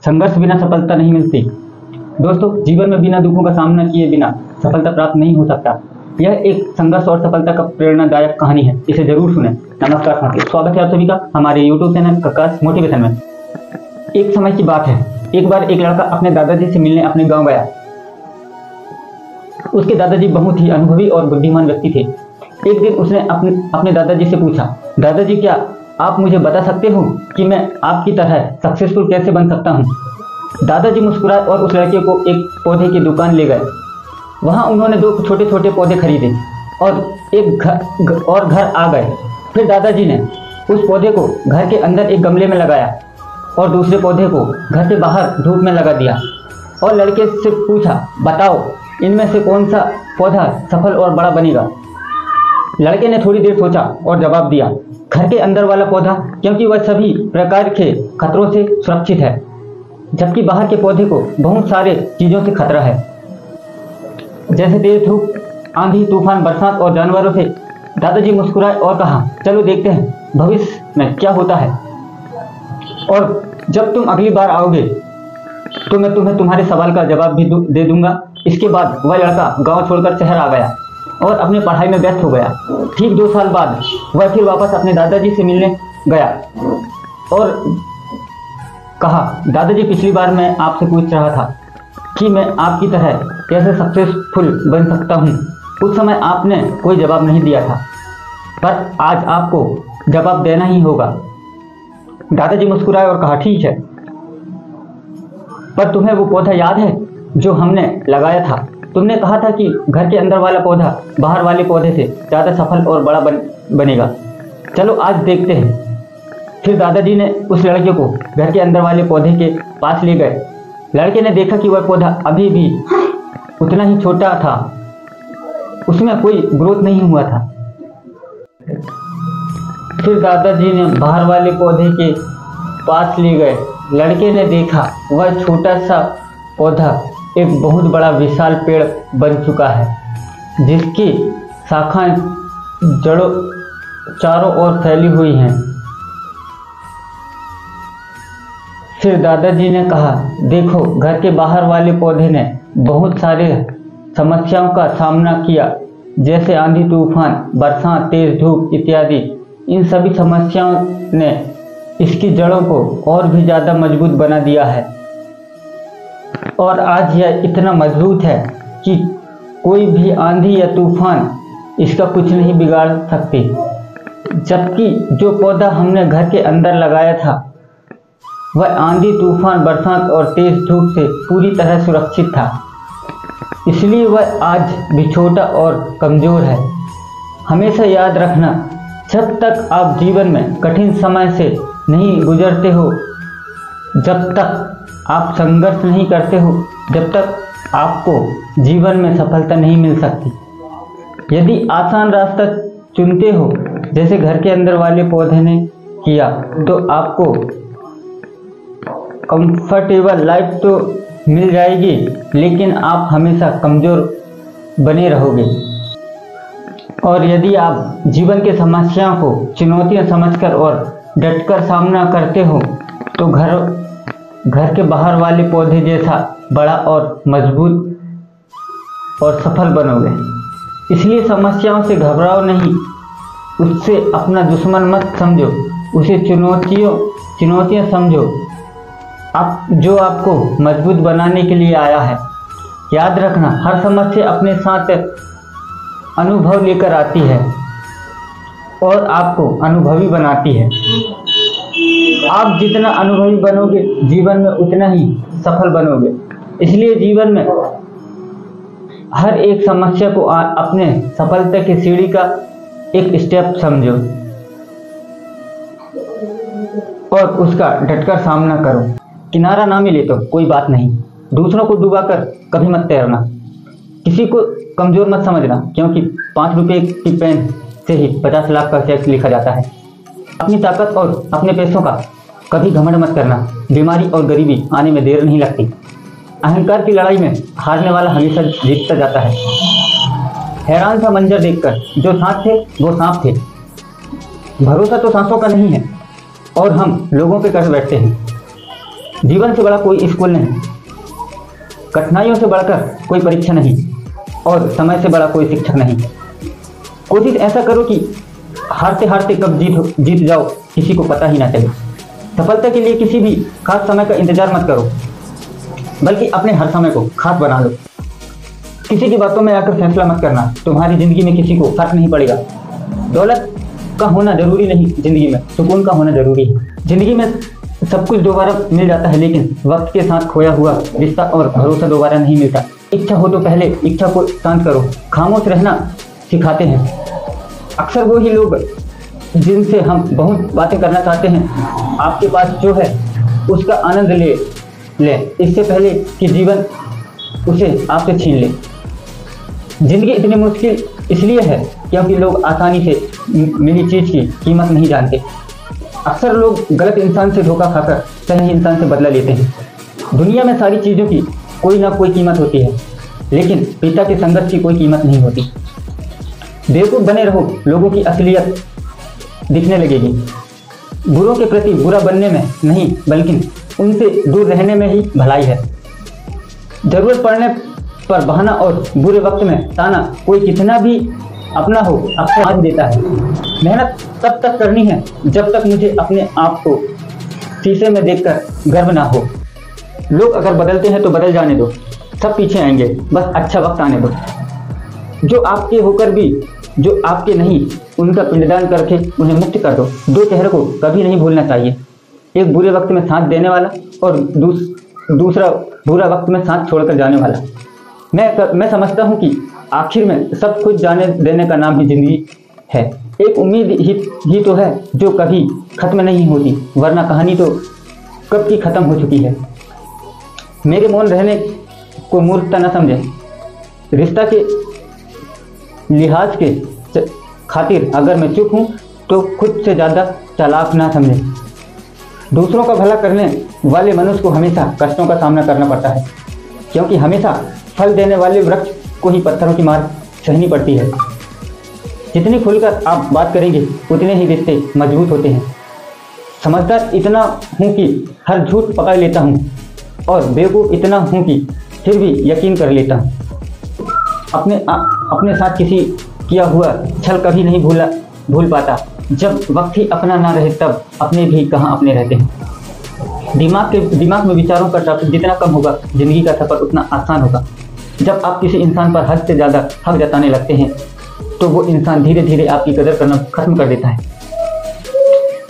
संघर्ष बिना सफलता नहीं मिलती। दोस्तों, जीवन में बिना दुखों का सामना किए बिना सफलता प्राप्त नहीं हो सकता। यह एक संघर्ष और सफलता का प्रेरणादायक कहानी है, इसे जरूर सुनें। नमस्कार साथियों, स्वागत है आप सभी का हमारे YouTube चैनल ककाश मोटिवेशन में। एक समय की बात है, एक बार एक लड़का अपने दादाजी से मिलने अपने गांव गया। उसके दादाजी बहुत ही अनुभवी और बुद्धिमान व्यक्ति थे। एक दिन उसने अपने दादाजी से पूछा, दादाजी क्या आप मुझे बता सकते हो कि मैं आपकी तरह सक्सेसफुल कैसे बन सकता हूँ? दादाजी मुस्कुराए और उस लड़के को एक पौधे की दुकान ले गए। वहाँ उन्होंने 2 छोटे छोटे पौधे खरीदे और घर आ गए। फिर दादाजी ने उस पौधे को घर के अंदर एक गमले में लगाया और दूसरे पौधे को घर के बाहर धूप में लगा दिया और लड़के से पूछा, बताओ इनमें से कौन सा पौधा सफल और बड़ा बनेगा? लड़के ने थोड़ी देर सोचा और जवाब दिया, घर के अंदर वाला पौधा, क्योंकि वह सभी प्रकार के खतरों से सुरक्षित है, जबकि बाहर के पौधे को बहुत सारे चीजों से खतरा है, जैसे तेज धूप, आंधी, तूफान, बरसात और जानवरों से। दादाजी मुस्कुराए और कहा, चलो देखते हैं भविष्य में क्या होता है, और जब तुम अगली बार आओगे तो मैं तुम्हें तुम्हारे सवाल का जवाब भी दे दूंगा। इसके बाद वह लड़का गांव छोड़कर शहर आ गया और अपने पढ़ाई में व्यस्त हो गया। ठीक 2 साल बाद वह फिर वापस अपने दादाजी से मिलने गया और कहा, दादाजी पिछली बार मैं आपसे पूछ रहा था कि मैं आपकी तरह कैसे सक्सेसफुल बन सकता हूँ। उस समय आपने कोई जवाब नहीं दिया था, पर आज आपको जवाब देना ही होगा। दादाजी मुस्कुराए और कहा, ठीक है, पर तुम्हें वो पौधा याद है जो हमने लगाया था? तुमने कहा था कि घर के अंदर वाला पौधा बाहर वाले पौधे से ज़्यादा सफल और बड़ा बनेगा। चलो आज देखते हैं। फिर दादाजी ने उस लड़के को घर के अंदर वाले पौधे के पास ले गए। लड़के ने देखा कि वह पौधा अभी भी उतना ही छोटा था, उसमें कोई ग्रोथ नहीं हुआ था। फिर दादाजी ने बाहर वाले पौधे के पास ले गए। लड़के ने देखा वह छोटा सा पौधा एक बहुत बड़ा विशाल पेड़ बन चुका है, जिसकी शाखाएं जड़ों चारों ओर फैली हुई हैं। फिर दादाजी ने कहा, देखो घर के बाहर वाले पौधे ने बहुत सारे समस्याओं का सामना किया, जैसे आंधी, तूफान, बरसात, तेज धूप इत्यादि। इन सभी समस्याओं ने इसकी जड़ों को और भी ज़्यादा मजबूत बना दिया है और आज यह इतना मजबूत है कि कोई भी आंधी या तूफान इसका कुछ नहीं बिगाड़ सकती। जबकि जो पौधा हमने घर के अंदर लगाया था वह आंधी, तूफान, बरसात और तेज धूप से पूरी तरह सुरक्षित था, इसलिए वह आज भी छोटा और कमज़ोर है। हमेशा याद रखना, जब तक आप जीवन में कठिन समय से नहीं गुजरते हो, जब तक आप संघर्ष नहीं करते हो, जब तक आपको जीवन में सफलता नहीं मिल सकती। यदि आसान रास्ता चुनते हो, जैसे घर के अंदर वाले पौधे ने किया, तो आपको कंफर्टेबल लाइफ तो मिल जाएगी, लेकिन आप हमेशा कमज़ोर बने रहोगे। और यदि आप जीवन के समस्याओं को चुनौतियां समझकर और डटकर सामना करते हो, तो घर के बाहर वाले पौधे जैसा बड़ा और मजबूत और सफल बनोगे। इसलिए समस्याओं से घबराओ नहीं, उससे अपना दुश्मन मत समझो, उसे चुनौतियां समझो, जो आपको मजबूत बनाने के लिए आया है। याद रखना, हर समस्या अपने साथ अनुभव लेकर आती है और आपको अनुभवी बनाती है। आप जितना अनुभवी बनोगे जीवन में उतना ही सफल बनोगे। इसलिए जीवन में हर एक समस्या को अपने सफलता की सीढ़ी का एक स्टेप समझो और उसका डटकर सामना करो। किनारा ना मिले तो कोई बात नहीं, दूसरों को डुबाकर कभी मत तैरना। किसी को कमज़ोर मत समझना, क्योंकि 5 रुपये की पेन से ही 50 लाख का चेक लिखा जाता है। अपनी ताकत और अपने पैसों का कभी घमंड मत करना, बीमारी और गरीबी आने में देर नहीं लगती। अहंकार की लड़ाई में हारने वाला हमेशा जीतता जाता है। हैरान सा मंजर देखकर जो सांप थे वो सांप थे। भरोसा तो सांसों का नहीं है और हम लोगों पे कर बैठते हैं। जीवन से बड़ा कोई स्कूल नहीं, कठिनाइयों से बढ़कर कोई परीक्षा नहीं, और समय से बड़ा कोई शिक्षक नहीं। कोशिश ऐसा करो कि हारते हारते कब जीत जाओ किसी को पता ही ना चले। सफलता के लिए किसी भी खास समय का इंतजार मत करो, बल्कि अपने हर समय को खास बना लो। किसी की बातों में आकर फैसला मत करना, तुम्हारी जिंदगी में किसी को फर्क नहीं पड़ेगा। दौलत का होना जरूरी नहीं, जिंदगी में सुकून का होना जरूरी है। जिंदगी में सब कुछ दोबारा मिल जाता है, लेकिन वक्त के साथ खोया हुआ रिश्ता और भरोसा दोबारा नहीं मिलता। इच्छा हो तो पहले इच्छा को शांत करो। खामोश रहना सिखाते हैं अक्सर वो ही लोग जिनसे हम बहुत बातें करना चाहते हैं। आपके पास जो है उसका आनंद ले इससे पहले कि जीवन उसे आपसे छीन ले। जिंदगी इतनी मुश्किल इसलिए है क्योंकि लोग आसानी से मिली चीज की कीमत नहीं जानते। अक्सर लोग गलत इंसान से धोखा खाकर सही इंसान से बदला लेते हैं। दुनिया में सारी चीज़ों की कोई ना कोई कीमत होती है, लेकिन पिता के संघर्ष की कोई कीमत नहीं होती। बेवकूफ़ बने रहो, लोगों की असलियत दिखने लगेगी। बुरों के प्रति बुरा बनने में नहीं, बल्कि उनसे दूर रहने में ही भलाई है। जरूरत पड़ने पर बहाना और बुरे वक्त में ताना कोई कितना भी अपना हो अक्सर आज देता है। मेहनत तब तक करनी है जब तक मुझे अपने आप को शीशे में देखकर गर्व ना हो। लोग अगर बदलते हैं तो बदल जाने दो, सब पीछे आएंगे, बस अच्छा वक्त आने दो। जो आपके होकर भी जो आपके नहीं, उनका पिंडदान करके उन्हें मुक्त कर दो। दो चेहरे को कभी नहीं भूलना चाहिए, एक बुरे वक्त में साथ देने वाला और दूसरा बुरा वक्त में साथ छोड़कर जाने वाला। मैं समझता हूँ कि आखिर में सब कुछ जाने देने का नाम ही जिंदगी है। एक उम्मीद ही तो है जो कभी खत्म नहीं होती, वरना कहानी तो कब की खत्म हो चुकी है। मेरे मौन रहने को मूर्खता न समझे। रिश्ता के लिहाज के खातिर अगर मैं चुप हूँ तो खुद से ज़्यादा चालाक ना समझे। दूसरों का भला करने वाले मनुष्य को हमेशा कष्टों का सामना करना पड़ता है, क्योंकि हमेशा फल देने वाले वृक्ष को ही पत्थरों की मार सहनी पड़ती है। जितनी खुलकर आप बात करेंगे उतने ही रिश्ते मजबूत होते हैं। समझदार इतना हूँ कि हर झूठ पकड़ लेता हूँ, और बेवकूफ़ इतना हूँ कि फिर भी यकीन कर लेता हूँ। अपने साथ किसी किया हुआ छल कभी नहीं भूल पाता। जब वक्त ही अपना ना रहे तब अपने भी कहाँ अपने रहते हैं। दिमाग में विचारों का ट्रैफिक जितना कम होगा, जिंदगी का सफर उतना आसान होगा। जब आप किसी इंसान पर हद से ज़्यादा हक जताने लगते हैं तो वो इंसान धीरे धीरे आपकी कदर करना खत्म कर देता है।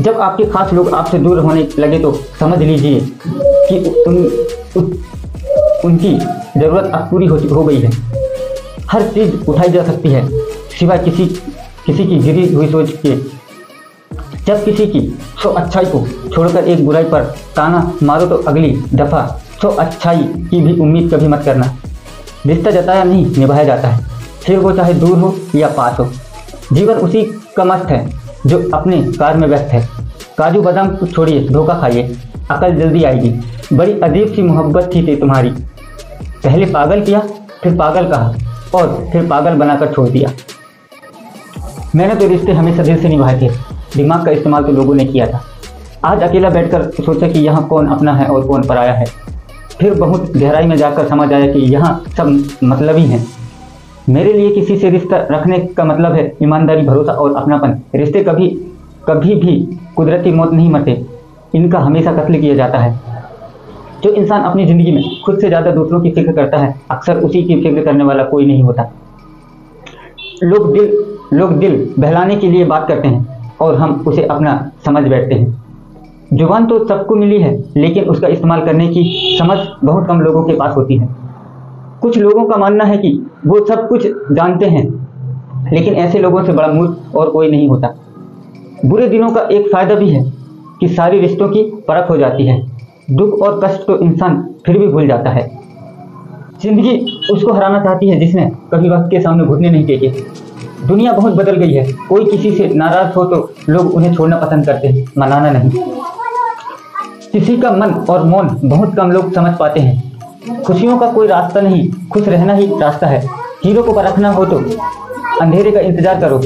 जब आपके खास लोग आपसे दूर होने लगे तो समझ लीजिए कि उनकी ज़रूरत अब पूरी हो गई है। हर चीज़ उठाई जा सकती है सिवाय किसी की गिरी हुई सोच के। जब किसी की 100 अच्छाई को छोड़कर एक बुराई पर ताना मारो तो अगली दफ़ा 100 अच्छाई की भी उम्मीद कभी मत करना। रिश्ता जताया नहीं निभाया जाता है, फिर वो चाहे दूर हो या पास हो। जीवन उसी का मस्त है जो अपने कार में व्यस्त है। काजू बादाम को छोड़िए, धोखा खाइए, अकल जल्दी आएगी। बड़ी अजीब सी मोहब्बत थी तुम्हारी, पहले पागल किया, फिर पागल कहा और फिर पागल बनाकर छोड़ दिया। मैंने तो रिश्ते हमेशा दिल से निभाए थे, दिमाग का इस्तेमाल तो लोगों ने किया था। आज अकेला बैठकर सोचा कि यहाँ कौन अपना है और कौन पराया है। फिर बहुत गहराई में जाकर समझ आया कि यहाँ सब मतलबी हैं। मेरे लिए किसी से रिश्ता रखने का मतलब है ईमानदारी, भरोसा और अपनापन। रिश्ते कभी भी कुदरती मौत नहीं मरते, इनका हमेशा कत्ल किया जाता है। जो इंसान अपनी ज़िंदगी में खुद से ज़्यादा दूसरों की फिक्र करता है, अक्सर उसी की फिक्र करने वाला कोई नहीं होता। लोग दिल बहलाने के लिए बात करते हैं और हम उसे अपना समझ बैठते हैं। जुबान तो सबको मिली है, लेकिन उसका इस्तेमाल करने की समझ बहुत कम लोगों के पास होती है। कुछ लोगों का मानना है कि वो सब कुछ जानते हैं, लेकिन ऐसे लोगों से बड़ा मूर्ख और कोई नहीं होता। बुरे दिनों का एक फ़ायदा भी है कि सारी रिश्तों की परख हो जाती है। दुख और कष्ट तो इंसान फिर भी भूल जाता है। जिंदगी उसको हराना चाहती है जिसने कभी वक्त के सामने घुटने नहीं टेके। दुनिया बहुत बदल गई है, कोई किसी से नाराज हो तो लोग उन्हें छोड़ना पसंद करते हैं, मनाना नहीं। किसी का मन और मौन बहुत कम लोग समझ पाते हैं। खुशियों का कोई रास्ता नहीं, खुश रहना ही रास्ता है। हीरो को परखना हो तो अंधेरे का इंतजार करो,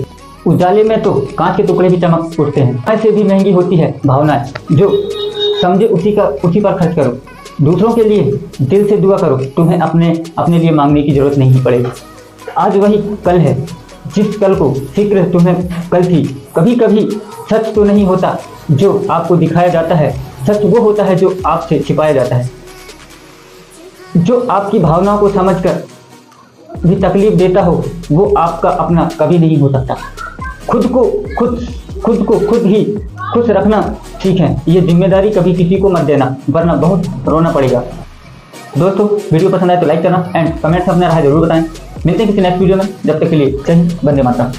उजाले में तो कांच के टुकड़े भी चमक उठते हैं। ऐसे भी महंगी होती है भावनाएं जो समझे उसी पर खर्च करो। दूसरों के लिए दिल से दुआ करो, तुम्हें अपने लिए मांगने की जरूरत नहीं पड़ेगी। आज वही कल है जिस कल को फिक्र तुम्हें कल थी। कभी कभी सच तो नहीं होता जो आपको दिखाया जाता है, सच वो होता है जो आपसे छिपाया जाता है। जो आपकी भावनाओं को समझकर भी तकलीफ देता हो वो आपका अपना कभी नहीं हो सकता। खुद को खुद ही खुश रखना सीखें। ये जिम्मेदारी कभी किसी को मत देना, वरना बहुत रोना पड़ेगा। दोस्तों, वीडियो पसंद आए तो लाइक करना एंड कमेंट्स में अपना राय जरूर बताएं। मिलते हैं किसी नेक्स्ट वीडियो में, जब तक के लिए जय हिंद, वंदे मातरम।